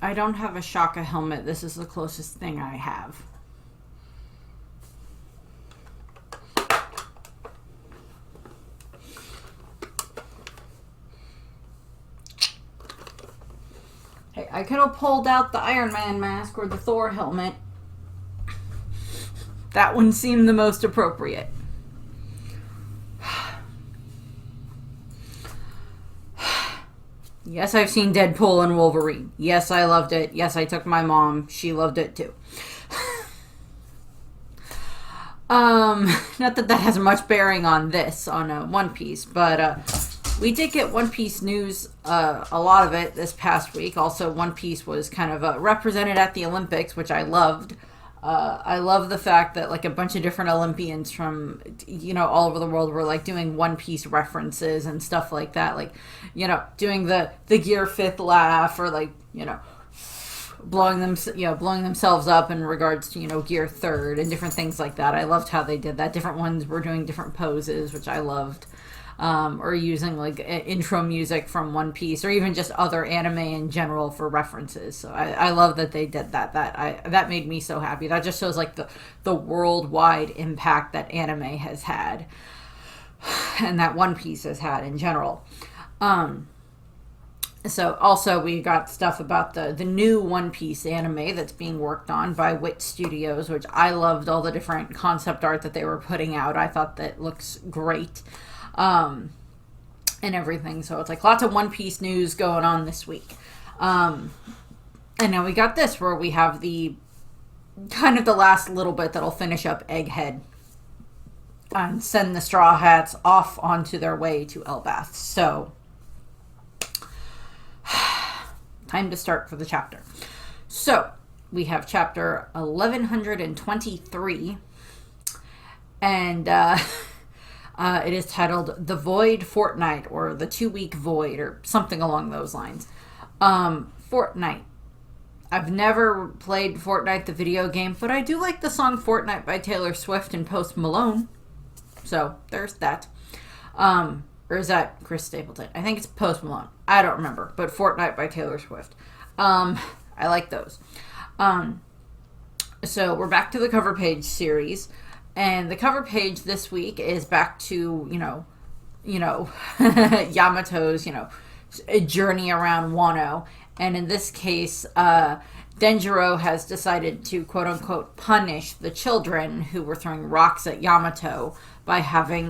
I don't have a Shaka helmet. This is the closest thing I have. Hey, I could have pulled out the Iron Man mask or the Thor helmet. That one seemed the most appropriate. Yes, I've seen Deadpool and Wolverine. Yes, I loved it. Yes, I took my mom. She loved it too. Not that that has much bearing on this, on One Piece, but we did get One Piece news, a lot of it this past week. Also, One Piece was kind of represented at the Olympics, which I loved. I love the fact that like a bunch of different Olympians from, all over the world were like doing One Piece references and stuff like that. Like, doing the Gear Fifth laugh, or like, blowing themselves up in regards to, Gear Third and different things like that. I loved how they did that. Different ones were doing different poses, which I loved. Or using like intro music from One Piece, or even just other anime in general for references. So I love that they did that. That made me so happy. That just shows like the worldwide impact that anime has had, and that One Piece has had in general. So also we got stuff about the new One Piece anime that's being worked on by Wit Studios, which I loved all the different concept art that they were putting out. I thought that looks great. And everything. So it's like lots of One Piece news going on this week. And now we got this, where we have the kind of the last little bit that'll finish up Egghead and send the Straw Hats off onto their way to Elbaf. So time to start for the chapter. So we have chapter 1123, and it is titled The Void Fortnight, or The 2-Week Void, or something along those lines. Fortnite. I've never played Fortnite, the video game, but I do like the song Fortnite by Taylor Swift and Post Malone. So, there's that. Or is that Chris Stapleton? I think it's Post Malone. I don't remember. But Fortnite by Taylor Swift. I like those. So, we're back to the cover page series. And the cover page this week is back to, Yamato's, journey around Wano. And in this case, Denjiro has decided to, quote-unquote, punish the children who were throwing rocks at Yamato by having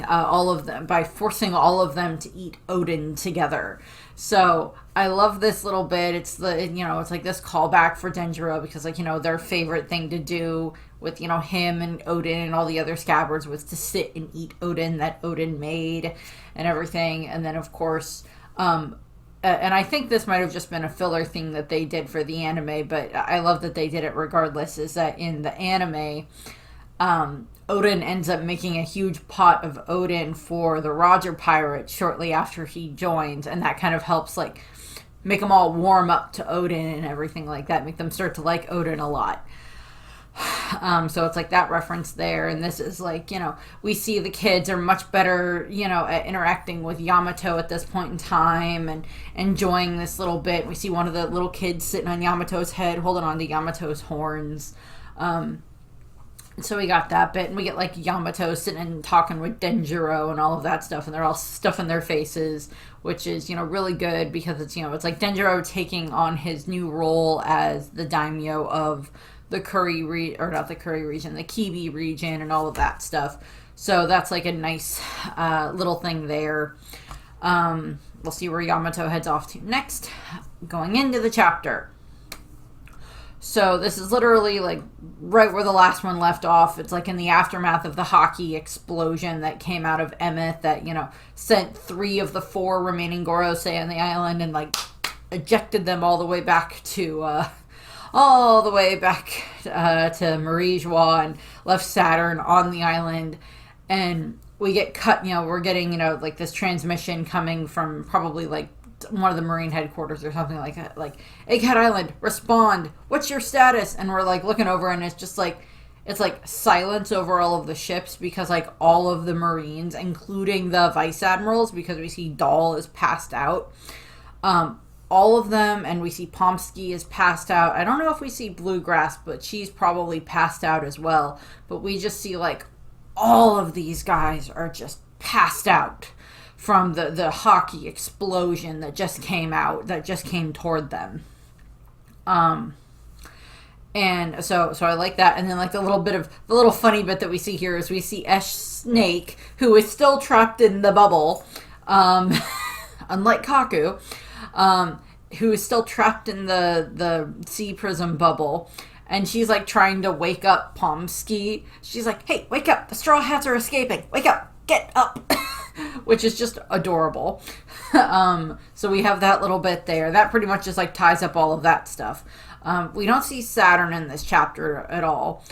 by forcing all of them to eat Odin together. So I love this little bit. It's it's like this callback for Denjiro, because their favorite thing to do with him and Odin and all the other scabbards was to sit and eat Odin that Odin made and everything. And then of course, and I think this might have just been a filler thing that they did for the anime, but I love that they did it regardless, is that in the anime, Odin ends up making a huge pot of Odin for the Roger Pirates shortly after he joins, and that kind of helps like make them all warm up to Odin and everything like that, make them start to like Odin a lot. So it's like that reference there, and this is like, we see the kids are much better, at interacting with Yamato at this point in time and enjoying this little bit. We see one of the little kids sitting on Yamato's head, holding on to Yamato's horns. So we got that bit, and we get like Yamato sitting and talking with Denjiro and all of that stuff, and they're all stuffing their faces, which is, really good, because it's, it's like Denjiro taking on his new role as the daimyo of the the Kibi region and all of that stuff. So that's like a nice little thing there. We'll see where Yamato heads off to next, going into the chapter. So this is literally like right where the last one left off. It's like in the aftermath of the hockey explosion that came out of Emmet that, sent 3 of the 4 remaining Gorosei on the island and like ejected them all the way back to Marie Joie, and left Saturn on the island. And we get cut, we're getting, like this transmission coming from probably like one of the Marine headquarters or something like that, like, Egghead Island, respond, what's your status? And we're like looking over, and it's just like, it's like silence over all of the ships, because like all of the Marines, including the vice admirals, because we see Dahl is passed out, all of them, and we see Pomsky is passed out. I don't know if we see Bluegrass, but she's probably passed out as well. But we just see, like, all of these guys are just passed out from the hockey explosion that just came toward them. And so I like that. And then, like, the little funny bit that we see here is we see Ash Snake, who is still trapped in the bubble, unlike Kaku, who is still trapped in the sea prism bubble. And she's, like, trying to wake up Pomsky. She's like, hey, wake up. The Straw Hats are escaping. Wake up. Get up. Which is just adorable. So we have that little bit there. That pretty much just, like, ties up all of that stuff. We don't see Saturn in this chapter at all.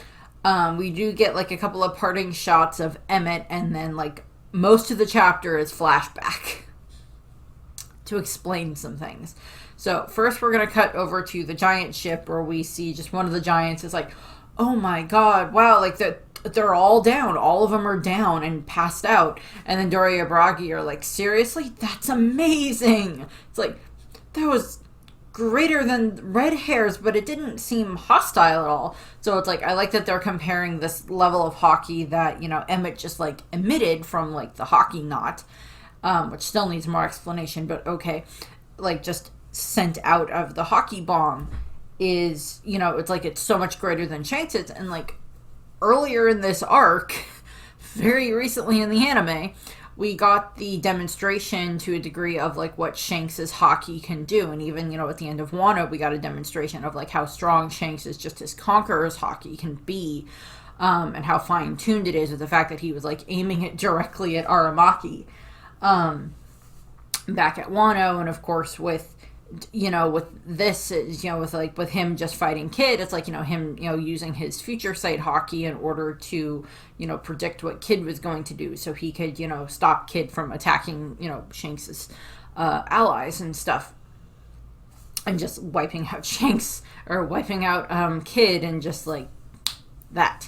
We do get, like, a couple of parting shots of Emmett, and then, like, most of the chapter is flashback to explain some things. So first we're going to cut over to the giant ship, where we see just one of the giants is like, oh my god, wow, like, they're all down. All of them are down and passed out. And then Doria Bragi are like, seriously? That's amazing. It's like, that was greater than red hairs, but it didn't seem hostile at all. So it's like, I like that they're comparing this level of hockey that, Emmett just, like, emitted from, like, the hockey knot, which still needs more explanation, but okay. Like, just sent out of the hockey bomb is, it's like, it's so much greater than Shanks'. And, like, earlier in this arc, very recently in the anime, we got the demonstration to a degree of, like, what Shanks' hockey can do. And even, at the end of Wano, we got a demonstration of, like, how strong Shanks' just his Conqueror's hockey can be, and how fine-tuned it is, with the fact that he was, like, aiming it directly at Aramaki back at Wano. And, of course, with this, with him just fighting Kid, it's like, him, using his future sight hockey in order to, predict what Kid was going to do, so he could, stop Kid from attacking, Shanks' allies and stuff, and just wiping out Shanks, or wiping out Kid, and just, like, that.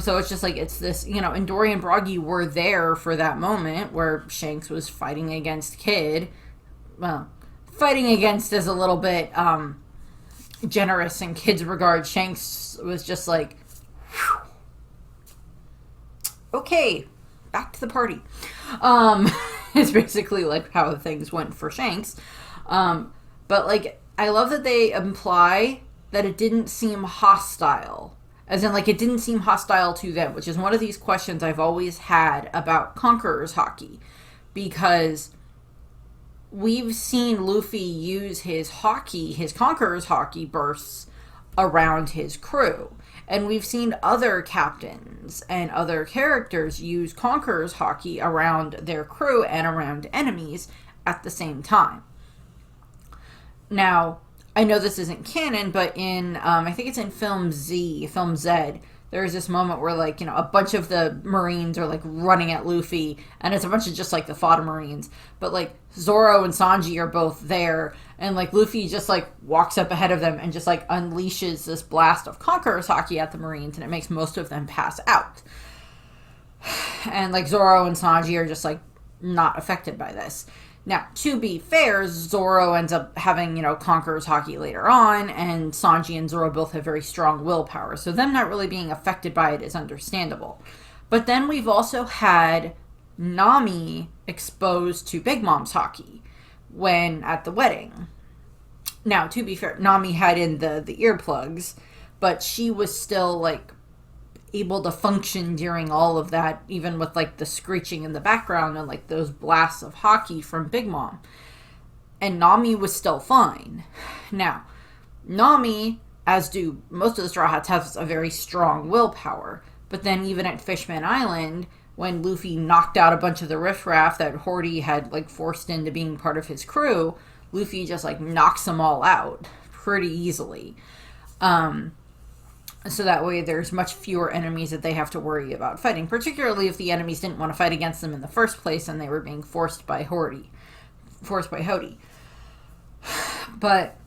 So it's just like, it's this, and Dory and Bragi were there for that moment where Shanks was fighting against Kid. Well, fighting against is a little bit generous in Kid's regard. Shanks was just like, whew, okay, back to the party. It's basically, like, how things went for Shanks. But, like, I love that they imply that it didn't seem hostile. As in, like, it didn't seem hostile to them, which is one of these questions I've always had about Conqueror's hockey. Because we've seen Luffy use his Conqueror's hockey bursts around his crew. And we've seen other captains and other characters use Conqueror's hockey around their crew and around enemies at the same time. Now, I know this isn't canon, but in, I think it's in Film Z, there's this moment where, like, a bunch of the Marines are, like, running at Luffy, and it's a bunch of just, like, the Fodder Marines, but, like, Zoro and Sanji are both there, and, like, Luffy just, like, walks up ahead of them and just, like, unleashes this blast of Conqueror's hockey at the Marines, and it makes most of them pass out. And, like, Zoro and Sanji are just, like, not affected by this. Now, to be fair, Zoro ends up having, Conqueror's hockey later on, and Sanji and Zoro both have very strong willpower, so them not really being affected by it is understandable. But then we've also had Nami exposed to Big Mom's hockey when at the wedding. Now, to be fair, Nami had in the earplugs, but she was still, like, able to function during all of that, even with, like, the screeching in the background and, like, those blasts of hockey from Big Mom. And Nami was still fine. Now, Nami, as do most of the Straw Hats, has a very strong willpower. But then even at Fishman Island, when Luffy knocked out a bunch of the riffraff that Horty had, like, forced into being part of his crew, Luffy just, like, knocks them all out pretty easily. So that way there's much fewer enemies that they have to worry about fighting, particularly if the enemies didn't want to fight against them in the first place and they were being forced by Horty. But,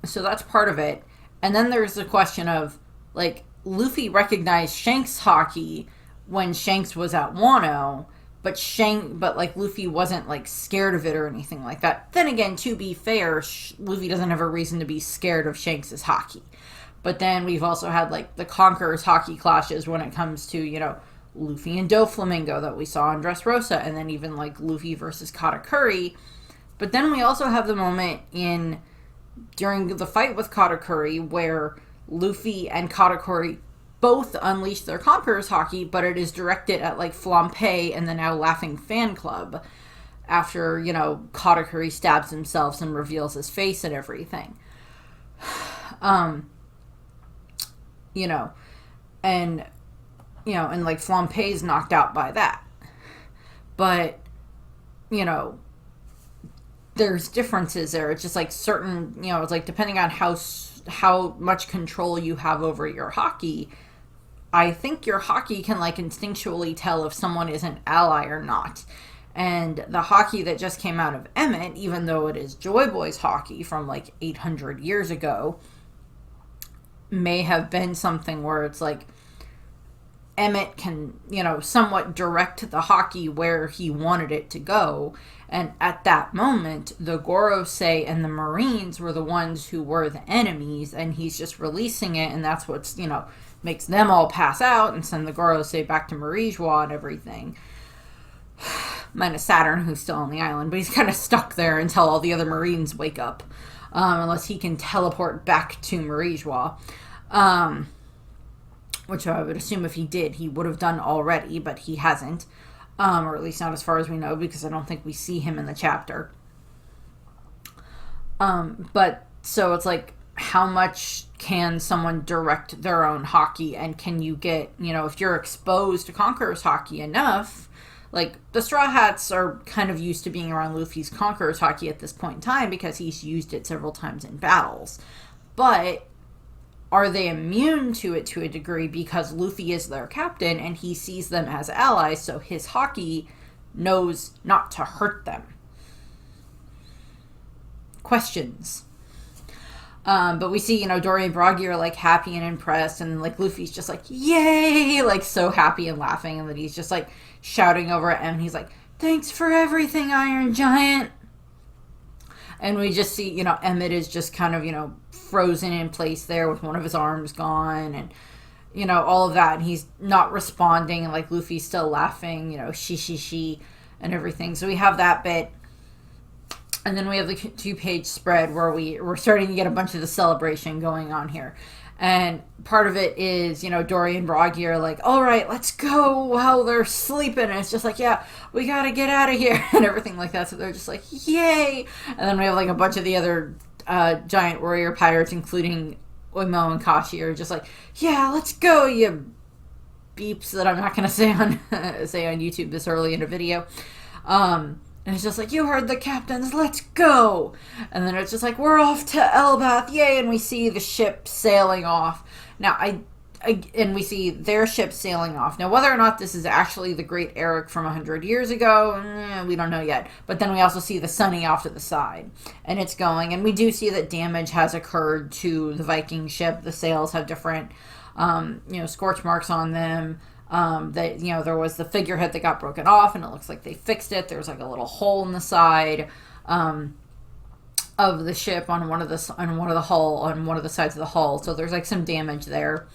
so that's part of it. And then there's the question of, like, Luffy recognized Shanks' hockey when Shanks was at Wano, but like Luffy wasn't like scared of it or anything like that. Then again, to be fair, Luffy doesn't have a reason to be scared of Shanks' haki. But then we've also had like the Conqueror's haki clashes when it comes to, you know, Luffy and Doflamingo that we saw in Dressrosa, and then even like Luffy versus Katakuri. But then we also have the moment during the fight with Katakuri where Luffy and Katakuri both unleash their Conqueror's haki, but it is directed at like Flampe and the now Laughing Fan Club after, you know, Katakuri stabs himself and reveals his face and everything. You know, and like Flampe's knocked out by that. But, you know, there's differences there. It's just like certain, you know, it's like depending on how much control you have over your haki, I think your haki can like instinctually tell if someone is an ally or not. And the haki that just came out of Emmett, even though it is Joy Boy's haki from like 800 years ago, may have been something where it's like Emmett can, you know, somewhat direct the haki where he wanted it to go. And at that moment, the Gorosei and the Marines were the ones who were the enemies, and he's just releasing it, and that's what's, you know, makes them all pass out and send the Gorosei back to Marijois and everything. Minus Saturn, who's still on the island, but he's kind of stuck there until all the other Marines wake up. Unless he can teleport back to Marijois. Which I would assume if he did, he would have done already, but he hasn't. Or at least not as far as we know, because I don't think we see him in the chapter. But, so it's like, how much can someone direct their own haki, and can you get, you know, if you're exposed to Conqueror's haki enough, like, the Straw Hats are kind of used to being around Luffy's Conqueror's haki at this point in time, because he's used it several times in battles. But are they immune to it to a degree because Luffy is their captain and he sees them as allies, so his haki knows not to hurt them? Questions. But we see, you know, Dory and Broggy are like happy and impressed, and like Luffy's just like, yay, like so happy and laughing, and that he's just like shouting over at him, and he's like, thanks for everything, Iron Giant. And we just see, you know, Emmett is just kind of, you know, frozen in place there with one of his arms gone, and, you know, all of that, and he's not responding, and like Luffy's still laughing, you know, she, and everything. So we have that bit. And then we have the 2-page spread where we're starting to get a bunch of the celebration going on here. And part of it is, you know, Dory and Broggy are like, all right, let's go while they're sleeping. And it's just like, yeah, we got to get out of here and everything like that. So they're just like, yay. And then we have like a bunch of the other giant warrior pirates, including Oimo and Kashi, are just like, yeah, let's go, you beeps that I'm not going to say on YouTube this early in a video. And it's just like, you heard the captains, let's go! And then it's just like, we're off to Elbath, yay! And we see the ship sailing off. Now, and we see their ship sailing off. Now, whether or not this is actually the Great Eric from 100 years ago, we don't know yet. But then we also see the Sunny off to the side. And it's going, and we do see that damage has occurred to the Viking ship. The sails have different, scorch marks on them. That, you know, there was the figurehead that got broken off, and it looks like they fixed it. There's like a little hole in the side of the ship on one of the sides of the hull. So there's like some damage there.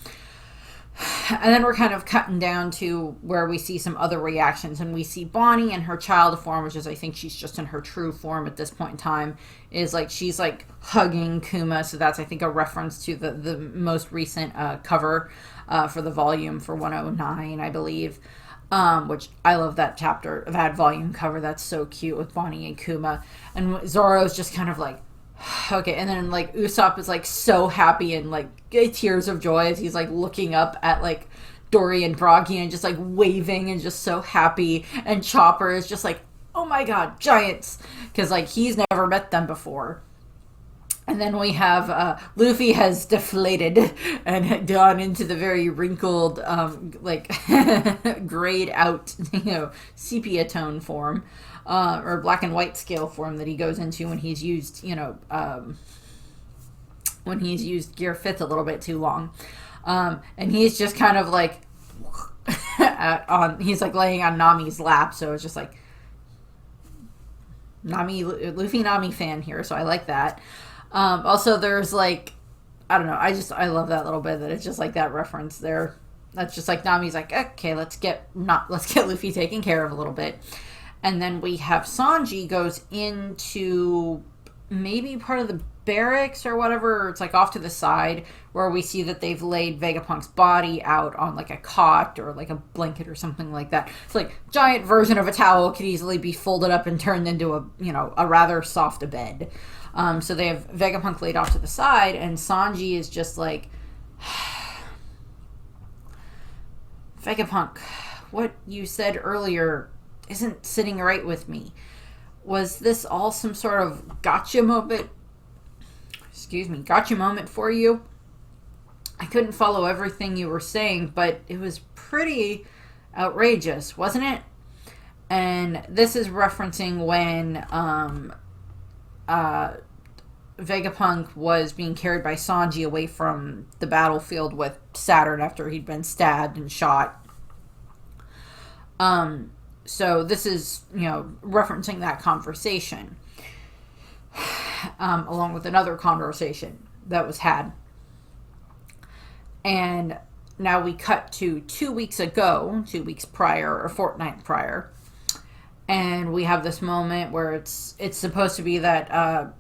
And then we're kind of cutting down to where we see some other reactions, and we see Bonnie in her child form, which is, I think she's just in her true form at this point in time, is like, she's like hugging Kuma. So that's, I think, a reference to the most recent cover for the volume for 109, I believe. Which I love that chapter, that volume cover. That's so cute with Bonnie and Kuma. And Zoro's just kind of like, okay. And then like Usopp is like so happy and like tears of joy as he's like looking up at like Dory and Broggy and just like waving and just so happy. And Chopper is just like, oh my god, giants, because like he's never met them before. And then we have Luffy has deflated and gone into the very wrinkled, grayed out, sepia tone form, or black and white scale form that he goes into when he's used, when he's used Gear 5th a little bit too long. And he's just kind of like, he's like laying on Nami's lap, so it's just like Luffy Nami fan here, so I like that. Also, there's like, I don't know, I love that little bit that it's just like that reference there. That's just like Nami's like, okay, let's get Luffy taken care of a little bit. And then we have Sanji goes into maybe part of the barracks or whatever. It's like off to the side where we see that they've laid Vegapunk's body out on like a cot or like a blanket or something like that. It's like giant version of a towel, could easily be folded up and turned into a rather soft bed. So they have Vegapunk laid off to the side, and Sanji is just like, Vegapunk, what you said earlier isn't sitting right with me. Was this all some sort of gotcha moment for you? I couldn't follow everything you were saying, but it was pretty outrageous, wasn't it? And this is referencing when Vegapunk was being carried by Sanji away from the battlefield with Saturn after he'd been stabbed and shot. So this is, referencing that conversation, along with another conversation that was had. And now we cut to 2 weeks ago, 2 weeks prior, or fortnight prior. And we have this moment where it's supposed to be that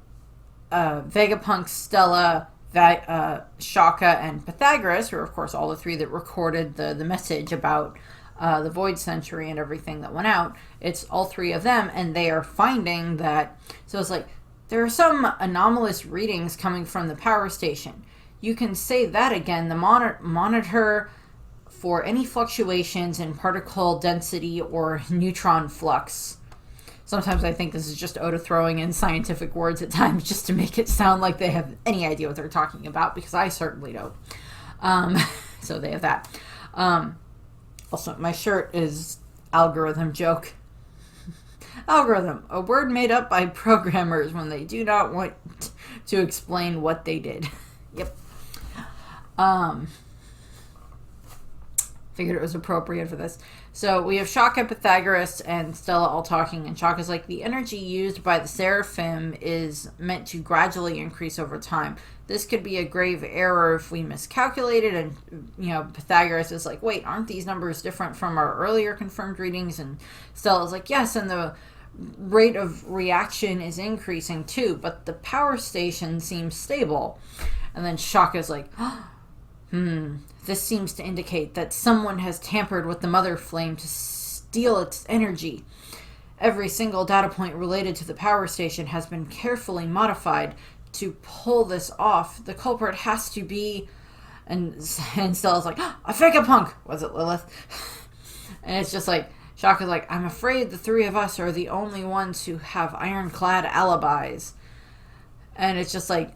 Vegapunk, Stella, Shaka, and Pythagoras, who are of course all the three that recorded the message about the Void Century and everything that went out. It's all three of them, and they are finding that. So it's like, there are some anomalous readings coming from the power station. You can say that again. The monitor for any fluctuations in particle density or neutron flux. Sometimes I think this is just Oda throwing in scientific words at times just to make it sound like they have any idea what they're talking about, because I certainly don't. So they have that. Also, my shirt is algorithm joke. Algorithm, a word made up by programmers when they do not want to explain what they did. Yep. Figured it was appropriate for this. So we have Shaka, Pythagoras, and Stella all talking, and Shaka's like, the energy used by the Seraphim is meant to gradually increase over time. This could be a grave error if we miscalculated. And, Pythagoras is like, wait, aren't these numbers different from our earlier confirmed readings? And Stella's like, yes, and the rate of reaction is increasing too, but the power station seems stable. And then Shaka's like, this seems to indicate that someone has tampered with the Mother Flame to steal its energy. Every single data point related to the power station has been carefully modified to pull this off. The culprit has to be... And Stella's like, a Vegapunk! Was it Lilith? And it's just like, Shaka's like, I'm afraid the three of us are the only ones who have ironclad alibis. And it's just like,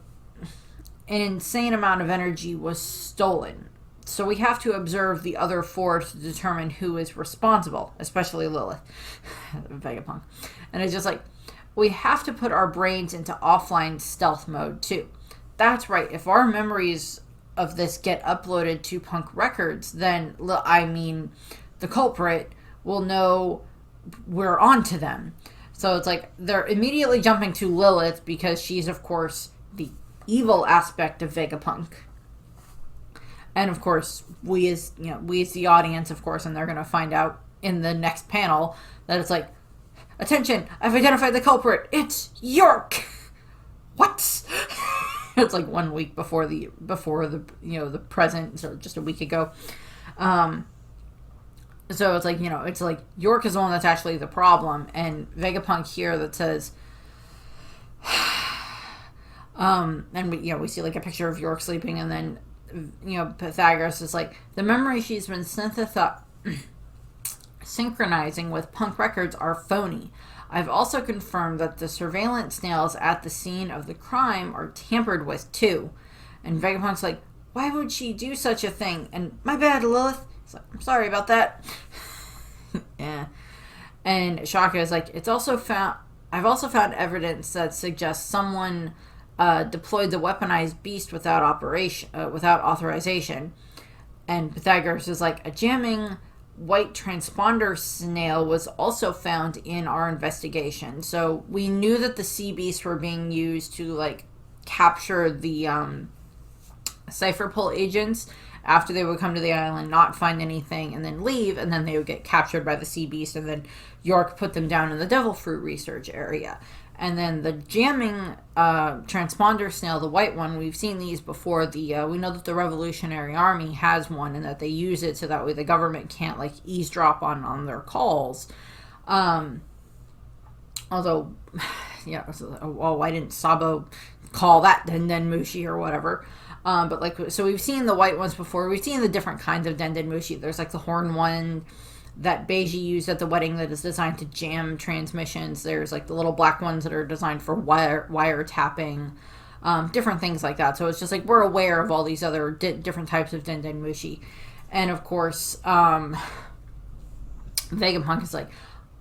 an insane amount of energy was stolen. So we have to observe the other four to determine who is responsible, especially Lilith, Vegapunk. And it's just like, we have to put our brains into offline stealth mode too. That's right. If our memories of this get uploaded to Punk Records, then, the culprit will know we're on to them. So it's like, they're immediately jumping to Lilith because she's, of course, the evil aspect of Vegapunk. And of course, we as the audience, of course, and they're going to find out in the next panel that it's like, attention, I've identified the culprit. It's York. What? It's like 1 week before the the present, so just a week ago. So it's like, York is the one that's actually the problem, and Vegapunk here that says, and we see like a picture of York sleeping, and then Pythagoras is like, the memory she's been synchronizing with Punk Records are phony. I've also confirmed that the surveillance snails at the scene of the crime are tampered with too. And Vegapunk's like, why would she do such a thing? And my bad, Lilith. He's like, I'm sorry about that. Yeah. And Shaka is like, I've also found evidence that suggests someone deployed the weaponized beast without authorization. And Pythagoras is like, a jamming white transponder snail was also found in our investigation. So we knew that the sea beasts were being used to like capture the cipher pull agents after they would come to the island, not find anything, and then leave, and then they would get captured by the sea beast, and then York put them down in the devil fruit research area. And then the jamming transponder snail, the white one, we've seen these before. We know that the Revolutionary Army has one, and that they use it so that way the government can't like eavesdrop on their calls. Although, yeah, well, why didn't Sabo call that Denden Mushi or whatever? But like, so we've seen the white ones before. We've seen the different kinds of Denden Mushi. There's like the horn one that Beiji used at the wedding that is designed to jam transmissions. There's like the little black ones that are designed for wire tapping, different things like that. So it's just like we're aware of all these other different types of Denden Mushi. And of course, Vegapunk is like,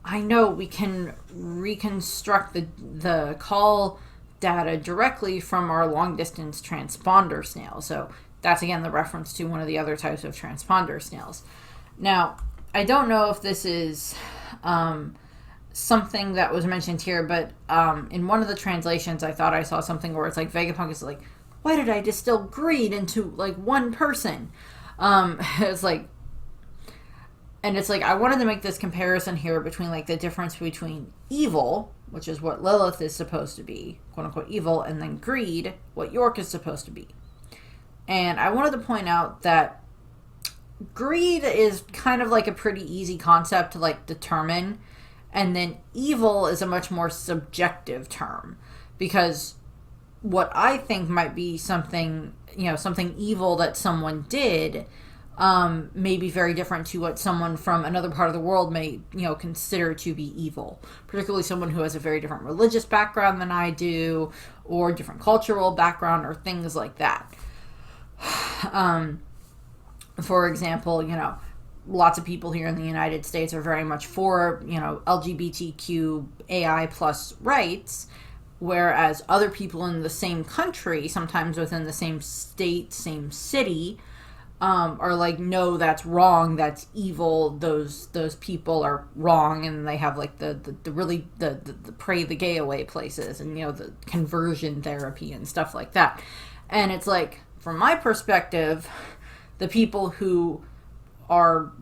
I know we can reconstruct the call data directly from our long distance transponder snail. So that's again the reference to one of the other types of transponder snails. Now, I don't know if this is something that was mentioned here, but in one of the translations I thought I saw something where it's like Vegapunk is like, why did I distill greed into like one person? It's like, and it's like I wanted to make this comparison here between like the difference between evil, which is what Lilith is supposed to be, quote unquote evil, and then greed, what York is supposed to be. And I wanted to point out that greed is kind of like a pretty easy concept to like determine, and then evil is a much more subjective term, because what I think might be something, something evil that someone did may be very different to what someone from another part of the world may, consider to be evil. Particularly someone who has a very different religious background than I do, or different cultural background, or things like that. For example, lots of people here in the United States are very much for, LGBTQ AI plus rights, whereas other people in the same country, sometimes within the same state, same city, are like, no, that's wrong, that's evil, those people are wrong, and they have like the pray the gay away places, and the conversion therapy and stuff like that. And it's like, from my perspective, the people who are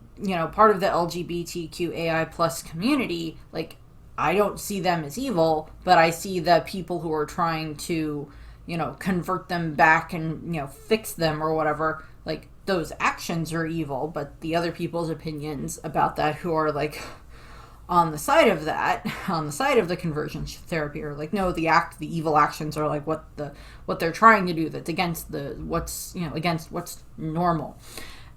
part of the LGBTQ AI plus community, like, I don't see them as evil, but I see the people who are trying to convert them back and fix them or whatever, like, those actions are evil. But the other people's opinions about that who are like on the side of the conversion therapy are like, no, the evil actions are like what they're trying to do, that's against against what's normal.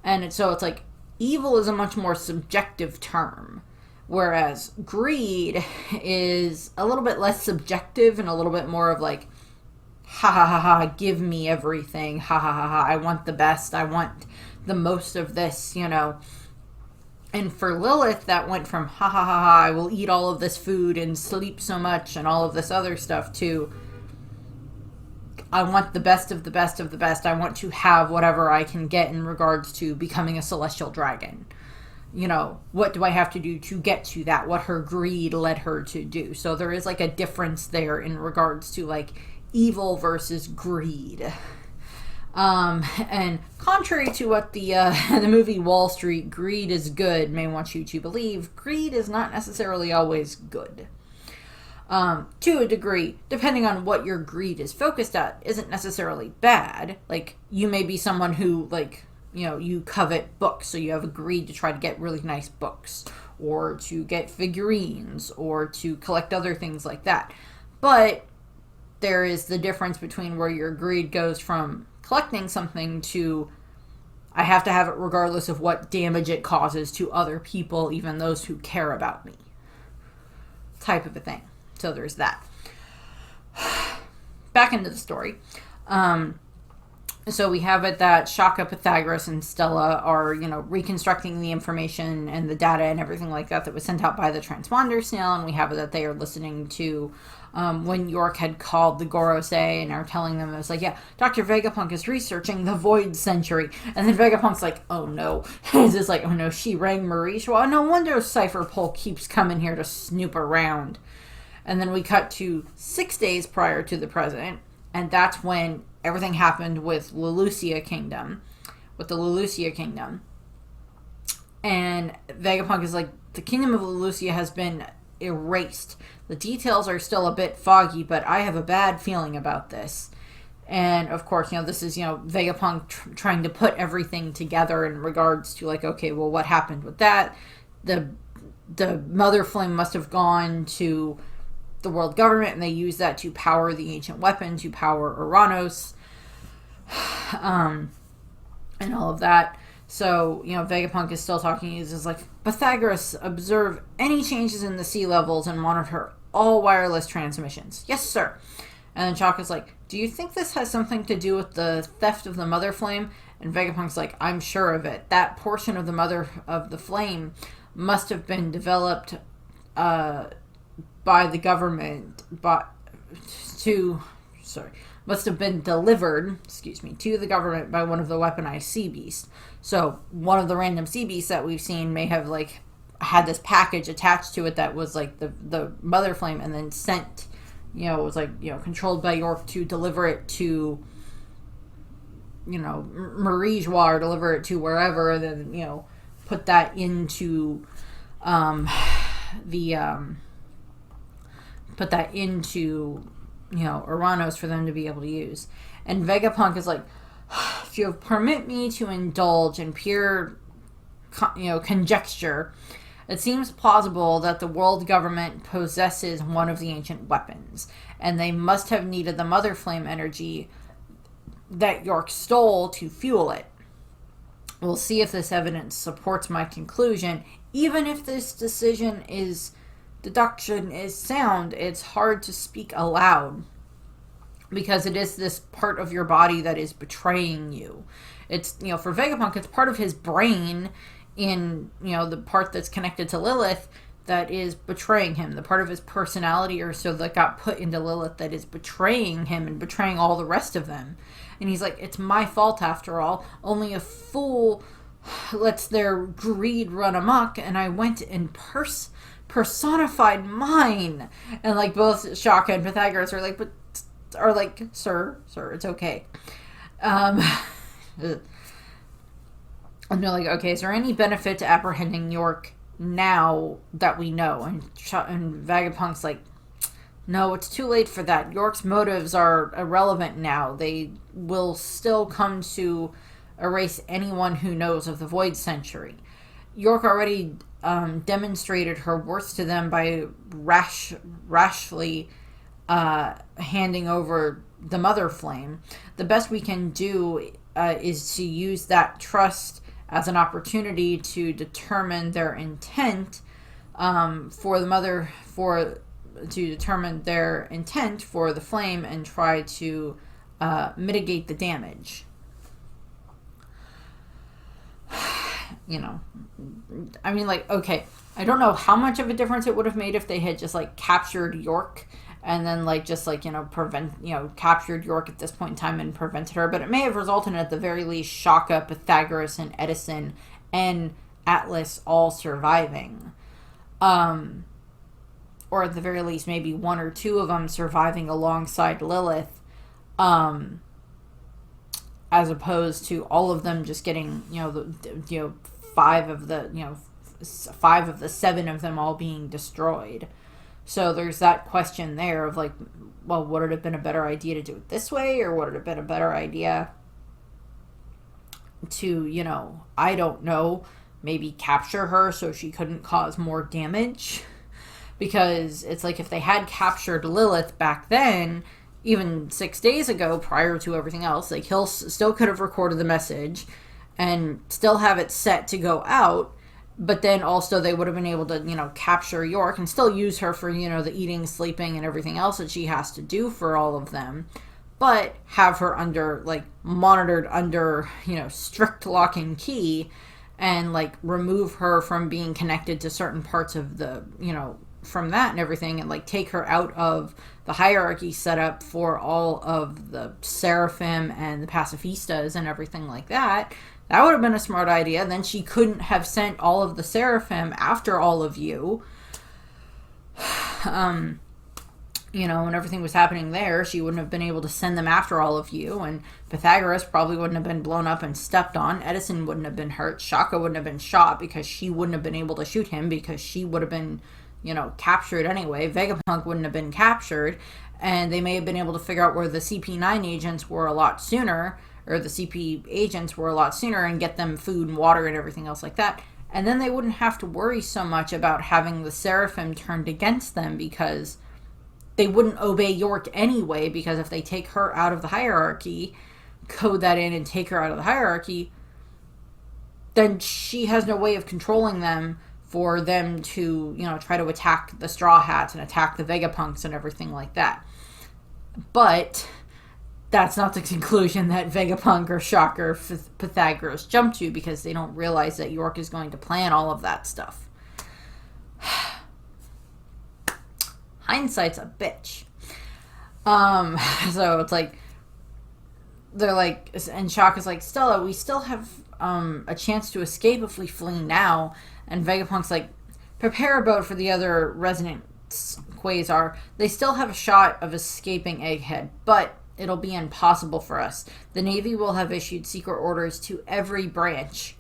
And it's like evil is a much more subjective term, whereas greed is a little bit less subjective and a little bit more of like, ha ha ha ha, give me everything, ha ha ha ha, I want the best, I want the most of this, And for Lilith, that went from ha ha ha ha, I will eat all of this food and sleep so much and all of this other stuff, to I want the best of the best of the best, I want to have whatever I can get in regards to becoming a celestial dragon. What do I have to do to get to that? What her greed led her to do. So there is like a difference there in regards to like evil versus greed. And contrary to what the movie Wall Street, greed is good, may want you to believe, greed is not necessarily always good. To a degree, depending on what your greed is focused at, isn't necessarily bad. Like, you may be someone who, like, you covet books, so you have a greed to try to get really nice books, or to get figurines, or to collect other things like that. But there is the difference between where your greed goes from collecting something to, I have to have it regardless of what damage it causes to other people, even those who care about me, type of a thing. So there's that. Back into the story. So we have it that Shaka, Pythagoras, and Stella are, reconstructing the information and the data and everything like that was sent out by the transponder snail, and we have it that they are listening to when York had called the Gorosei and are telling them, it was like, yeah, Dr. Vegapunk is researching the Void Century. And then Vegapunk's like, oh no. It's just like, oh no, she rang Maurice. Well, no wonder Cypher Pole keeps coming here to snoop around. And then we cut to 6 days prior to the present, and that's when everything happened with the Lelucia Kingdom. And Vegapunk is like, the Kingdom of Lelucia has been erased. The details are still a bit foggy, but I have a bad feeling about this. And of course, this is, Vegapunk trying to put everything together in regards to, like, okay, well, what happened with that? The Mother Flame must have gone to the world government, and they used that to power the ancient weapon, to power Uranos, and all of that. So, Vegapunk is still talking. He's just like, Pythagoras, observe any changes in the sea levels and monitor all wireless transmissions. Yes, sir. And then Chaka's like, do you think this has something to do with the theft of the Mother Flame? And Vegapunk's like, I'm sure of it. That portion of the Mother of the Flame must have been developed by the government, must have been delivered, to the government by one of the weaponized sea beasts. So one of the random sea beasts that we've seen may have, like, had this package attached to it that was, like, the Mother Flame, and then sent, it was, like, controlled by York to deliver it to, Marie Joie, or deliver it to wherever, and then, put that into, Uranos for them to be able to use. And Vegapunk is like, if you permit me to indulge in pure, conjecture, it seems plausible that the world government possesses one of the ancient weapons, and they must have needed the Mother Flame energy that York stole to fuel it. We'll see if this evidence supports my conclusion. Even if this deduction is sound, it's hard to speak aloud, because it is this part of your body that is betraying you. It's, for Vegapunk, it's part of his brain in, the part that's connected to Lilith that is betraying him. The part of his personality or so that got put into Lilith that is betraying him and betraying all the rest of them. And he's like, it's my fault after all. Only a fool lets their greed run amok, and I went and personified mine. And, like, both Shaka and Pythagoras are like, sir, it's okay. And they're like, okay, is there any benefit to apprehending York now that we know? And Vegapunk's like, no, it's too late for that. York's motives are irrelevant now. They will still come to erase anyone who knows of the Void Century. York already demonstrated her worth to them by rashly handing over the Mother Flame. The best we can do is to use that trust as an opportunity to determine their intent determine their intent for the flame and try to mitigate the damage. I mean, like, okay, I don't know how much of a difference it would have made if they had just, like, captured York and then, like, just, like, captured York at this point in time and prevented her, but it may have resulted in, at the very least, Shaka, Pythagoras, and Edison and Atlas all surviving. Or at the very least, maybe one or two of them surviving alongside Lilith, as opposed to all of them just getting, five of the 7 of them all being destroyed. So there's that question there of, like, well, would it have been a better idea to do it this way, or would it have been a better idea to, I don't know, maybe capture her so she couldn't cause more damage? Because it's like, if they had captured Lilith back then, even 6 days ago, prior to everything else, like, Hill still could have recorded the message and still have it set to go out, but then also they would have been able to, capture York and still use her for, the eating, sleeping, and everything else that she has to do for all of them, but have her under, like, monitored under, strict lock and key, and, like, remove her from being connected to certain parts of the, from that and everything, and like take her out of the hierarchy set up for all of the Seraphim and the Pacifistas and everything like that. That would have been a smart idea. Then she couldn't have sent all of the Seraphim after all of you. You know, when everything was happening there, she wouldn't have been able to send them after all of you, and Pythagoras probably wouldn't have been blown up and stepped on. Edison wouldn't have been hurt. Shaka wouldn't have been shot because she wouldn't have been able to shoot him because she would have been, you know, captured anyway. Vegapunk wouldn't have been captured, and they may have been able to figure out where the CP9 agents were a lot sooner, or the CP agents were a lot sooner, and get them food and water and everything else like that. And then they wouldn't have to worry so much about having the Seraphim turned against them, because they wouldn't obey York anyway, because if they take her out of the hierarchy, code that in and take her out of the hierarchy, then she has no way of controlling them for them to, you know, try to attack the Straw Hats and attack the Vegapunks and everything like that. But that's not the conclusion that Vegapunk or Shocker or Pythagoras jump to, because they don't realize that York is going to plan all of that stuff. Hindsight's a bitch. So it's like, they're like, and Shaka's like, Stella, we still have a chance to escape if we flee now. And Vegapunk's like, prepare a boat for the other resident Quasar. They still have a shot of escaping Egghead, but it'll be impossible for us. The Navy will have issued secret orders to every branch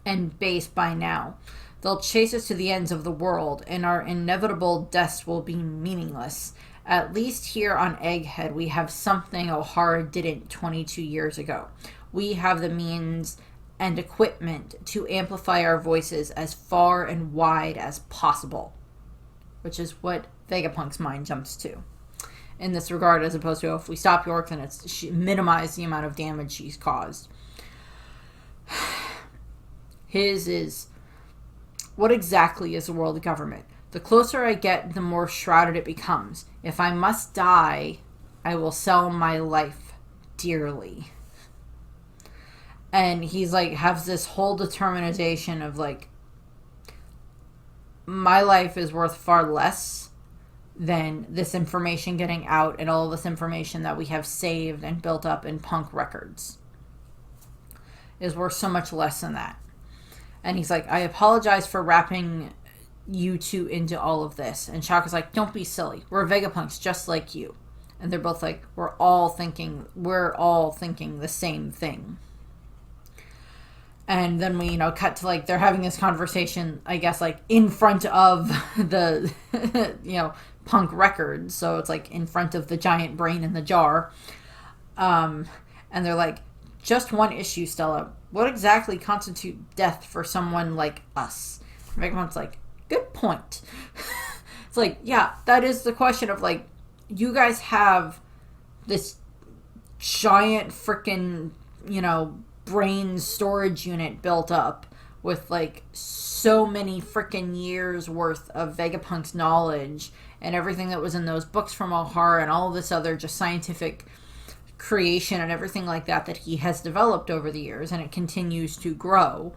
and base by now. They'll chase us to the ends of the world, and our inevitable deaths will be meaningless. At least here on Egghead, we have something O'Hara didn't 22 years ago. We have the means and equipment to amplify our voices as far and wide as possible, which is what Vegapunk's mind jumps to in this regard, as opposed to, if we stop York, then it's minimize the amount of damage she's caused. His is, what exactly is the world government? The closer I get, the more shrouded it becomes. If I must die, I will sell my life dearly. And he's like, has this whole determination of like, my life is worth far less than this information getting out and all this information that we have saved and built up in punk records is worth so much less than that. And he's like, I apologize for wrapping you two into all of this. And Shaka's like, don't be silly. We're Vegapunks just like you. And they're both like, we're all thinking the same thing. And then we, you know, cut to like, they're having this conversation, I guess, like in front of the, you know, punk records. So it's like in front of the giant brain in the jar. And they're like, just one issue, Stella. What exactly constitutes death for someone like us? Vegapunk's like, good point. It's like, yeah, that is the question of like, you guys have this giant freaking, you know, brain storage unit built up with like so many freaking years worth of Vegapunk's knowledge and everything that was in those books from O'Hara and all this other just scientific creation and everything like that that he has developed over the years, and it continues to grow.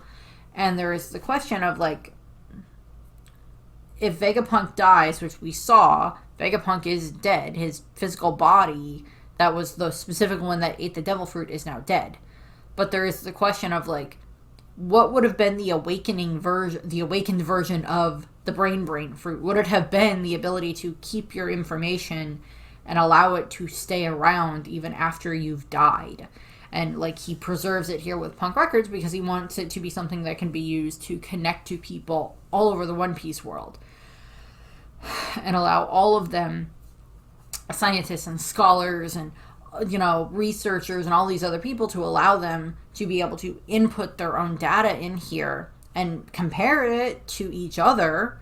And there is the question of like, if Vegapunk dies, which we saw, Vegapunk is dead. His physical body, that was the specific one that ate the devil fruit, is now dead. But there is the question of like, what would have been the awakened version of the brain fruit? Would it have been the ability to keep your information and allow it to stay around even after you've died? And like, he preserves it here with Punk Records because he wants it to be something that can be used to connect to people all over the One Piece world and allow all of them, scientists and scholars and, you know, researchers and all these other people, to allow them to be able to input their own data in here and compare it to each other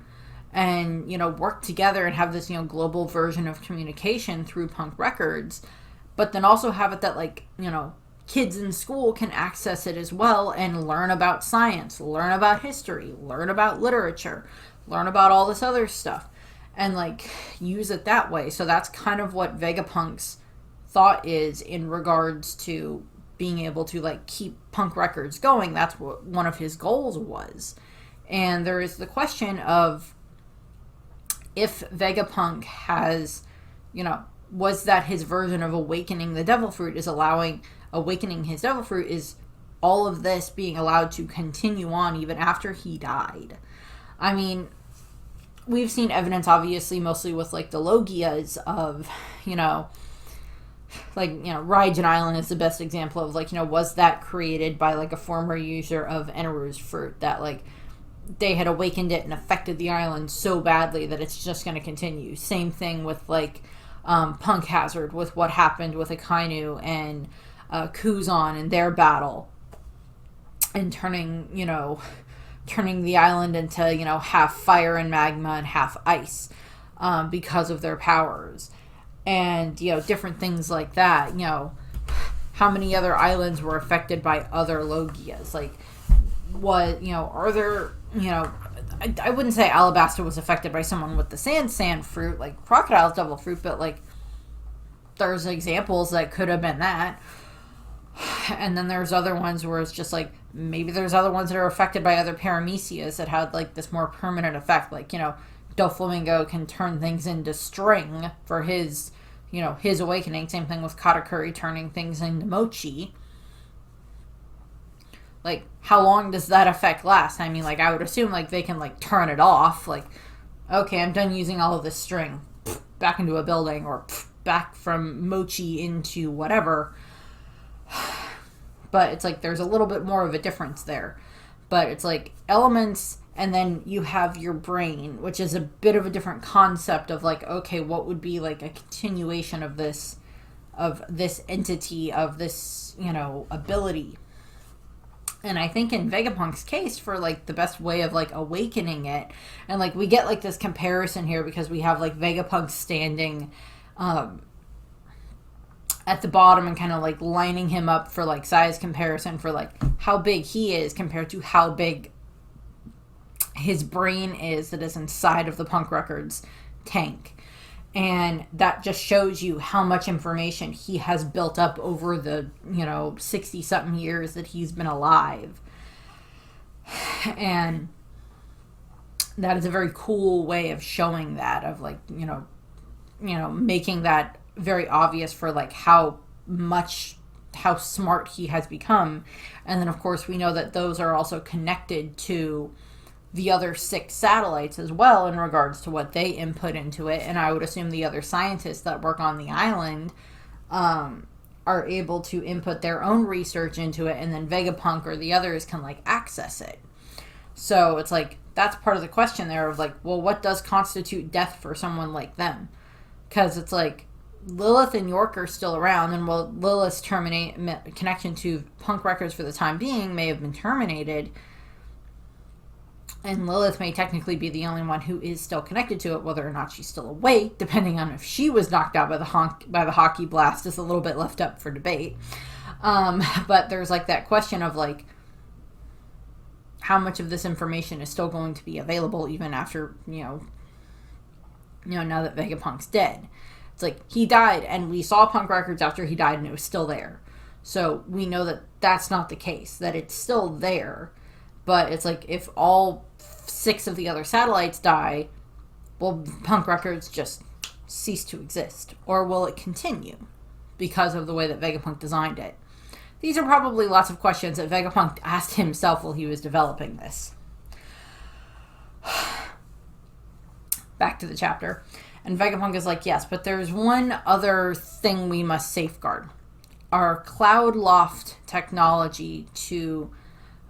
and, you know, work together and have this, you know, global version of communication through Punk Records, but then also have it that, like, you know, kids in school can access it as well and learn about science, learn about history, learn about literature, learn about all this other stuff, and, like, use it that way. So that's kind of what Vegapunk's thought is in regards to being able to, like, keep Punk Records going. That's what one of his goals was. And there is the question of, if Vegapunk has, was that his version of awakening the devil fruit, is awakening his devil fruit, is all of this being allowed to continue on even after he died. I mean, we've seen evidence, obviously, mostly with, like, the Logias of, Raijin Island is the best example of, was that created by, like, a former user of Eneru's fruit, that, like, they had awakened it and affected the island so badly that it's just going to continue. Same thing with, like, Punk Hazard, with what happened with Akainu and Kuzan and their battle, and turning the island into, half fire and magma and half ice, because of their powers. And, different things like that. How many other islands were affected by other Logias? Like, are there, I wouldn't say Alabasta was affected by someone with the sand fruit, like Crocodile's devil fruit, but, like, there's examples that could have been that. And then there's other ones where it's just, like, maybe there's other ones that are affected by other paramecias that had, like, this more permanent effect. Like, Doflamingo can turn things into string for his, his awakening. Same thing with Katakuri turning things into mochi. Like, how long does that effect last? I mean, like, I would assume, like, they can, like, turn it off. Like, okay, I'm done using all of this string. Back into a building, or back from mochi into whatever. But it's like there's a little bit more of a difference there. But it's like elements, and then you have your brain, which is a bit of a different concept of, like, okay, what would be, like, a continuation of this entity, of this, ability. And I think in Vegapunk's case, for, like, the best way of, like, awakening it, and, like, we get, like, this comparison here because we have, like, Vegapunk standing at the bottom and kind of, like, lining him up for, like, size comparison for, like, how big he is compared to how big his brain is that is inside of the Punk Records tank. And that just shows you how much information he has built up over the, 60-something years that he's been alive. And that is a very cool way of showing that, of, like, making that very obvious for, like, how smart he has become. And then, of course, we know that those are also connected to the other 6 satellites as well in regards to what they input into it. And I would assume the other scientists that work on the island are able to input their own research into it, and then Vegapunk or the others can, like, access it. So it's like, that's part of the question there of, like, well, what does constitute death for someone like them? Because it's like, Lilith and York are still around, and while Lilith's connection to Punk Records for the time being may have been terminated, and Lilith may technically be the only one who is still connected to it, whether or not she's still awake, depending on if she was knocked out by the hockey blast, is a little bit left up for debate. But there's, like, that question of, like, how much of this information is still going to be available even after, now that Vegapunk's dead. It's like, he died, and we saw Punk Records after he died, and it was still there. So we know that that's not the case, that it's still there. But it's like, if all 6 of the other satellites die, will Punk Records just cease to exist? Or will it continue because of the way that Vegapunk designed it? These are probably lots of questions that Vegapunk asked himself while he was developing this. Back to the chapter. And Vegapunk is like, yes, but there's one other thing we must safeguard. Our Cloud Loft technology to